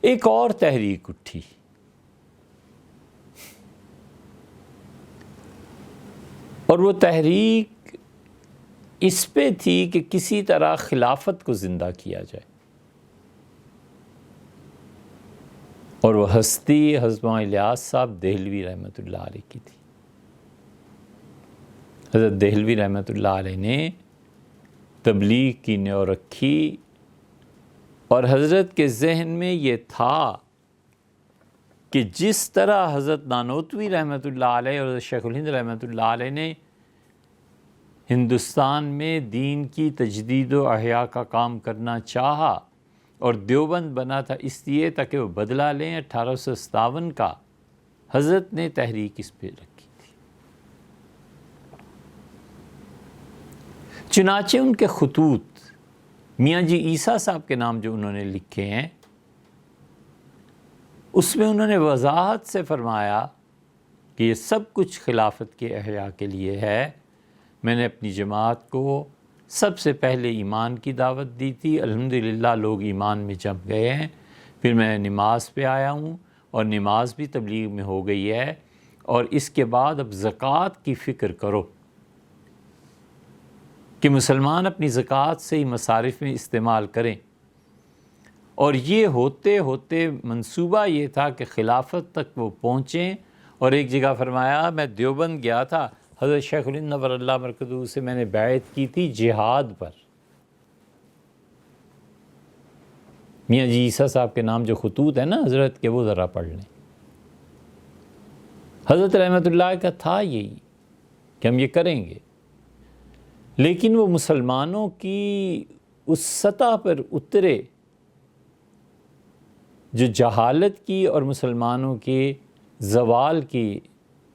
ایک اور تحریک اٹھی، اور وہ تحریک اس پہ تھی کہ کسی طرح خلافت کو زندہ کیا جائے، اور وہ ہستی حضرت مولانا الیاس صاحب دہلوی رحمۃ اللہ علیہ کی تھی۔ حضرت دہلوی رحمۃ اللہ علیہ نے تبلیغ کی نیو رکھی، اور حضرت کے ذہن میں یہ تھا کہ جس طرح حضرت نانوتوی رحمۃ اللہ علیہ اور حضرت شیخ الہند رحمۃ اللہ علیہ نے ہندوستان میں دین کی تجدید و احیاء کا کام کرنا چاہا اور دیوبند بنا تھا اس لیے تاکہ وہ بدلہ لیں 1857 کا، حضرت نے تحریک اس پہ رکھی تھی۔ چنانچہ ان کے خطوط میاں جی عیسیٰ صاحب کے نام جو انہوں نے لکھے ہیں، اس میں انہوں نے وضاحت سے فرمایا کہ یہ سب کچھ خلافت کے احیاء کے لیے ہے۔ میں نے اپنی جماعت کو سب سے پہلے ایمان کی دعوت دی تھی، الحمدللہ لوگ ایمان میں جم گئے ہیں، پھر میں نماز پہ آیا ہوں اور نماز بھی تبلیغ میں ہو گئی ہے، اور اس کے بعد اب زکوٰۃ کی فکر کرو کہ مسلمان اپنی زکوٰۃ سے ہی مصارف میں استعمال کریں، اور یہ ہوتے ہوتے منصوبہ یہ تھا کہ خلافت تک وہ پہنچیں۔ اور ایک جگہ فرمایا میں دیوبند گیا تھا، حضرت شیخ الہند نور اللہ مرکزہ سے میں نے بیعت کی تھی جہاد پر۔ میاں جی عیسیٰ صاحب کے نام جو خطوط ہیں نا حضرت کے، وہ ذرا پڑھ لیں۔ حضرت رحمۃ اللہ کا تھا یہی کہ ہم یہ کریں گے، لیکن وہ مسلمانوں کی اس سطح پر اترے جو جہالت کی اور مسلمانوں کے زوال کی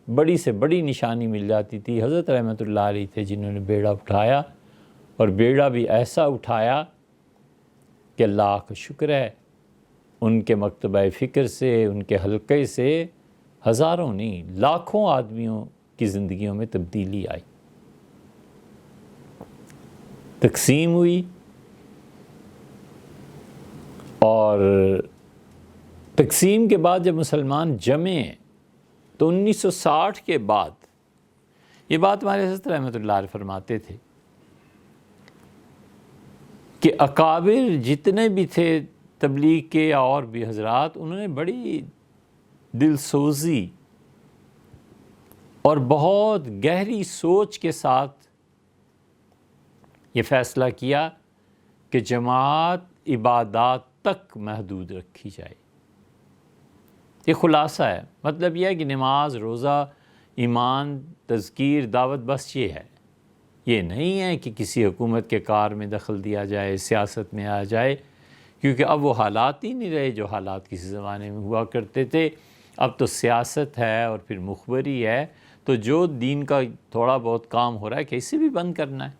بڑی سے بڑی نشانی مل جاتی تھی۔ حضرت رحمۃ اللہ علیہ تھے جنہوں نے بیڑا اٹھایا، اور بیڑا بھی ایسا اٹھایا کہ اللہ کا شکر ہے ان کے مکتبہ فکر سے، ان کے حلقے سے ہزاروں نہیں لاکھوں آدمیوں کی زندگیوں میں تبدیلی آئی، تقسیم ہوئی، اور تقسیم کے بعد جب مسلمان جمے تو 1960 کے بعد، یہ بات ہمارے حضرت رحمۃ اللہ علیہ فرماتے تھے کہ اکابر جتنے بھی تھے تبلیغ کے یا اور بھی حضرات، انہوں نے بڑی دل سوزی اور بہت گہری سوچ کے ساتھ یہ فیصلہ کیا کہ جماعت عبادات تک محدود رکھی جائے۔ یہ خلاصہ ہے، مطلب یہ ہے کہ نماز، روزہ، ایمان، تذکیر، دعوت، بس یہ ہے۔ یہ نہیں ہے کہ کسی حکومت کے کار میں دخل دیا جائے، سیاست میں آ جائے، کیونکہ اب وہ حالات ہی نہیں رہے جو حالات کسی زمانے میں ہوا کرتے تھے۔ اب تو سیاست ہے اور پھر مخبری ہے، تو جو دین کا تھوڑا بہت کام ہو رہا ہے کیسے بھی بند کرنا ہے۔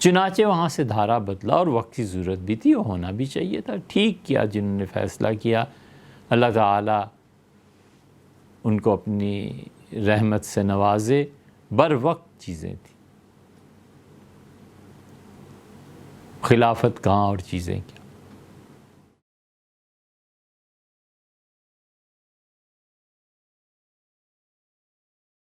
چنانچہ وہاں سے دھارا بدلا، اور وقت کی ضرورت بھی تھی، وہ ہونا بھی چاہیے تھا۔ ٹھیک کیا جنہوں نے فیصلہ کیا، اللہ تعالیٰ ان کو اپنی رحمت سے نوازے، بر وقت چیزیں تھیں، خلافت کہاں اور چیزیں کی۔